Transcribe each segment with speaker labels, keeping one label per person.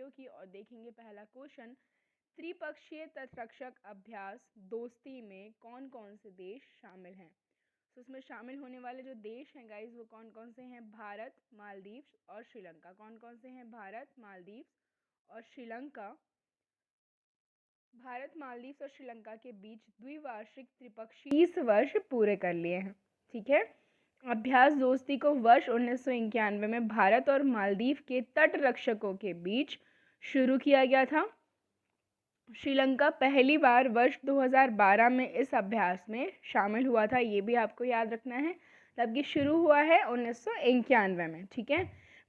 Speaker 1: Video की और देखेंगे पहला क्वेश्चन। त्रिपक्षीय तटरक्षक अभ्यास दोस्ती में कौन कौन से देश शामिल हैं? तो इसमें शामिल होने वाले जो देश हैं गाइस वो कौन कौन से हैं? भारत, मालदीव्स और श्रीलंका। कौन कौन से हैं? भारत, मालदीव्स और श्रीलंका। भारत, मालदीव और श्रीलंका के बीच द्विवार्षिक त्रिपक्षीय 30 वर्ष पूरे कर लिए हैं। ठीक है। अभ्यास दोस्ती को वर्ष 1991 में भारत और मालदीव के तट रक्षकों के बीच शुरू किया गया था। श्रीलंका पहली बार वर्ष 2012 में इस अभ्यास में शामिल हुआ था, ये भी आपको याद रखना है। जबकि शुरू हुआ है 1991 में। ठीक है।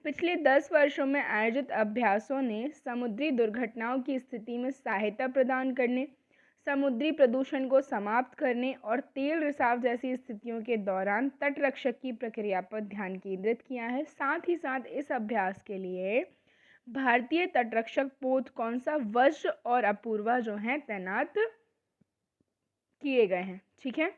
Speaker 1: पिछले 10 वर्षों में आयोजित अभ्यासों ने समुद्री दुर्घटनाओं की स्थिति में सहायता प्रदान करने, समुद्री प्रदूषण को समाप्त करने और तेल रिसाव जैसी स्थितियों के दौरान तटरक्षक की प्रक्रिया पर ध्यान केंद्रित किया है। साथ ही साथ इस अभ्यास के लिए भारतीय तटरक्षक पोत कौन सा वज्र और अपूर्वा जो हैं तैनात किए गए हैं। ठीक है।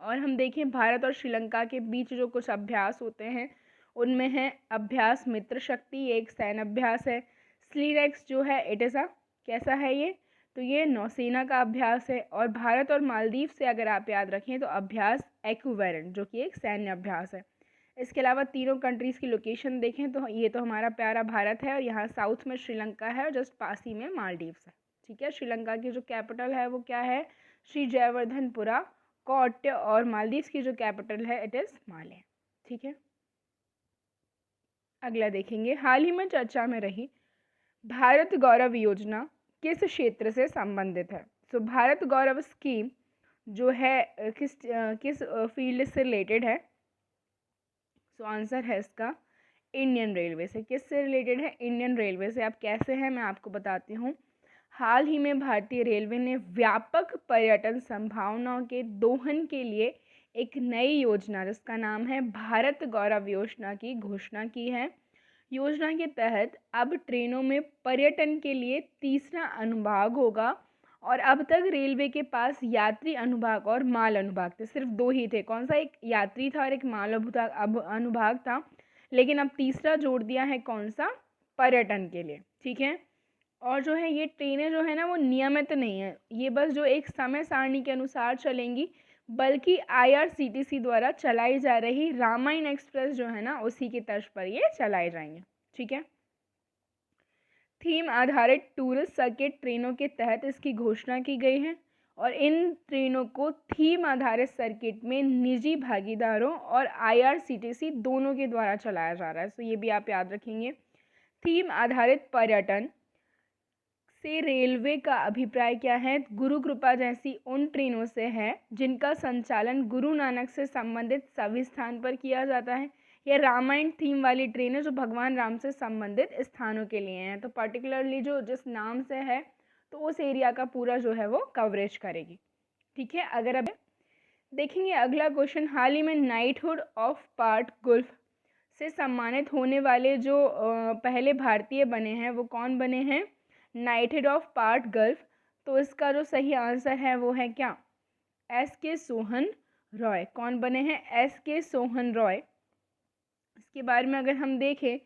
Speaker 1: और हम देखें भारत और श्रीलंका के बीच जो कुछ अभ्यास होते हैं उनमें है अभ्यास मित्र शक्ति, ये एक सैन्य अभ्यास है। स्लीनेक्स जो है इट इज़ कैसा है ये? तो ये नौसेना का अभ्यास है। और भारत और मालदीव से अगर आप याद रखें तो अभ्यास एक्विवेलेंट जो कि एक सैन्य अभ्यास है। इसके अलावा तीनों कंट्रीज़ की लोकेशन देखें तो ये तो हमारा प्यारा भारत है और यहाँ साउथ में श्रीलंका है और जस्ट पास ही में मालदीव्स है। ठीक है। श्रीलंका की जो कैपिटल है वो क्या है? श्री जयवर्धनपुरा कोट। और मालदीव्स की जो कैपिटल है इट इज़ माले। ठीक है। अगला देखेंगे, हाल ही में चर्चा में रही भारत गौरव योजना किस क्षेत्र से संबंधित है? सो भारत गौरव स्कीम जो है किस फील्ड से रिलेटेड है? सो आंसर है इसका इंडियन रेलवे से। किससे रिलेटेड है? इंडियन रेलवे से। आप कैसे हैं मैं आपको बताती हूँ। हाल ही में भारतीय रेलवे ने व्यापक पर्यटन संभावनाओं के दोहन के लिए एक नई योजना जिसका नाम है भारत गौरव योजना की घोषणा की है। योजना के तहत अब ट्रेनों में पर्यटन के लिए तीसरा अनुभाग होगा और अब तक रेलवे के पास यात्री अनुभाग और माल अनुभाग थे, सिर्फ दो ही थे। कौन सा? एक यात्री था और एक माल अनुभाग था। लेकिन अब तीसरा जोड़ दिया है, कौन सा? पर्यटन के लिए। ठीक है। और जो है ये ट्रेनें जो है ना वो नियमित नहीं है, ये बस जो एक समय सारणी के अनुसार चलेंगी, बल्कि IRCTC द्वारा चलाई जा रही रामायण एक्सप्रेस जो है ना उसी की तर्ज पर ये चलाए जाएंगे। ठीक है। थीम आधारित टूरिस्ट सर्किट ट्रेनों के तहत इसकी घोषणा की गई है और इन ट्रेनों को थीम आधारित सर्किट में निजी भागीदारों और IRCTC दोनों के द्वारा चलाया जा रहा है। तो ये भी आप याद रखेंगे। थीम आधारित पर्यटन से रेलवे का अभिप्राय क्या है? गुरु कृपा जैसी उन ट्रेनों से है जिनका संचालन गुरु नानक से संबंधित सभी स्थान पर किया जाता है। यह रामायण थीम वाली ट्रेनें जो भगवान राम से संबंधित स्थानों के लिए हैं, तो पर्टिकुलरली जो जिस नाम से है तो उस एरिया का पूरा जो है वो कवरेज करेगी। ठीक है। अगर अब देखेंगे अगला क्वेश्चन, हाल ही में नाइटहुड ऑफ पार्ट गुल्फ से सम्मानित होने वाले जो पहले भारतीय बने हैं वो कौन बने हैं? Knighthood of part gulf. तो इसका जो सही आंसर है वो है क्या? SK सोहन रॉय। कौन बने हैं? SK सोहन रॉय। इसके बारे में अगर हम देखें,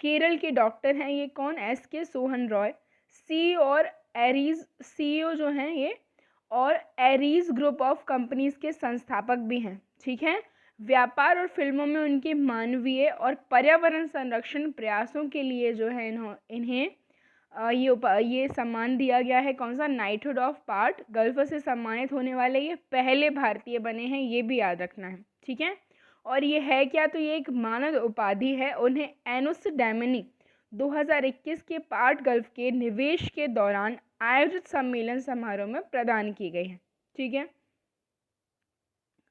Speaker 1: केरल के डॉक्टर हैं ये कौन? SK सोहन रॉय। CEO जो हैं ये और एरीज ग्रुप ऑफ कंपनीज के संस्थापक भी हैं। ठीक है। व्यापार और फिल्मों में उनके मानवीय और पर्यावरण संरक्षण प्रयासों के लिए जो है इन्हें ये सम्मान दिया गया है। कौन सा? नाइटहुड ऑफ पार्ट गल्फ से सम्मानित होने वाले ये पहले भारतीय बने हैं, ये भी याद रखना है। ठीक है। और ये है क्या? तो ये एक मानद उपाधि है। उन्हें एनुस डैमनी 2021 के पार्ट गल्फ के निवेश के दौरान आयोजित सम्मेलन समारोह में प्रदान की गई है। ठीक है।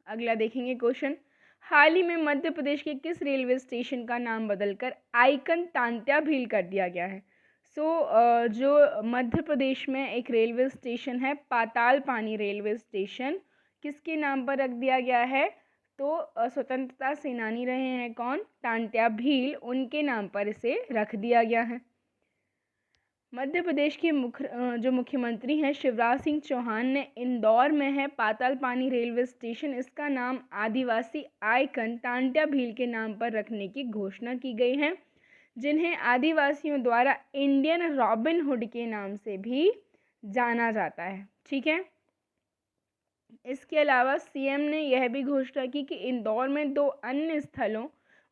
Speaker 1: अगला देखेंगे क्वेश्चन, हाल ही में मध्य प्रदेश के किस रेलवे स्टेशन का नाम बदलकर आइकन तांत्या भील कर दिया गया है? जो मध्य प्रदेश में एक रेलवे स्टेशन है पाताल पानी रेलवे स्टेशन, किसके नाम पर रख दिया गया है? तो स्वतंत्रता सेनानी रहे हैं कौन? तांत्या भील, उनके नाम पर इसे रख दिया गया है। मध्य प्रदेश के जो मुख्यमंत्री हैं शिवराज सिंह चौहान ने इंदौर में है पाताल पानी रेलवे स्टेशन, इसका नाम आदिवासी आइकन तांत्या भील के नाम पर रखने की घोषणा की गई है। जिन्हें आदिवासियों द्वारा इंडियन रॉबिन हुड के नाम से भी जाना जाता है। ठीक है। इसके अलावा सीएम ने यह भी घोषणा की कि इंदौर में 2 अन्य स्थलों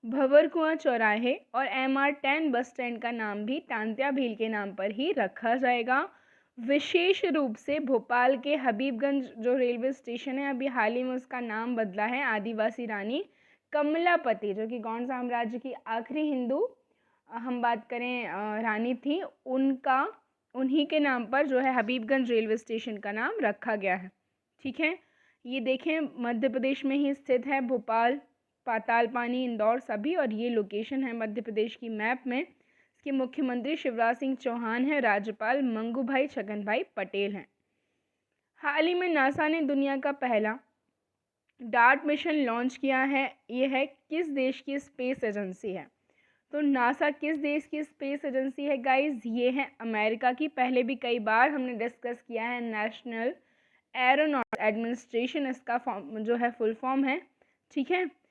Speaker 1: भंवरकुआं चौराहे और MR10 बस स्टैंड का नाम भी तांत्या भील के नाम पर ही रखा जाएगा। विशेष रूप से भोपाल के हबीबगंज जो रेलवे स्टेशन है, अभी हाल ही में उसका नाम बदला है, आदिवासी रानी कमलापति जो कि गौंड साम्राज्य की आखिरी हिंदू हम बात करें रानी थी, उन्हीं के नाम पर जो है हबीबगंज रेलवे स्टेशन का नाम रखा गया है। ठीक है। ये देखें मध्य प्रदेश में ही स्थित है भोपाल, पातालपानी, इंदौर सभी, और ये लोकेशन है मध्य प्रदेश की मैप में। इसके मुख्यमंत्री शिवराज सिंह चौहान है, राज्यपाल मंगू भाई छगन भाई पटेल हैं। हाल ही में नासा ने दुनिया का पहला डार्ट मिशन लॉन्च किया है। ये है किस देश की स्पेस एजेंसी है? तो नासा किस देश की स्पेस एजेंसी है गाइज? ये है अमेरिका की। पहले भी कई बार हमने डिस्कस किया है, नेशनल एरोनॉटिक्स एडमिनिस्ट्रेशन इसका फॉर्म जो है फुल फॉर्म है। ठीक है।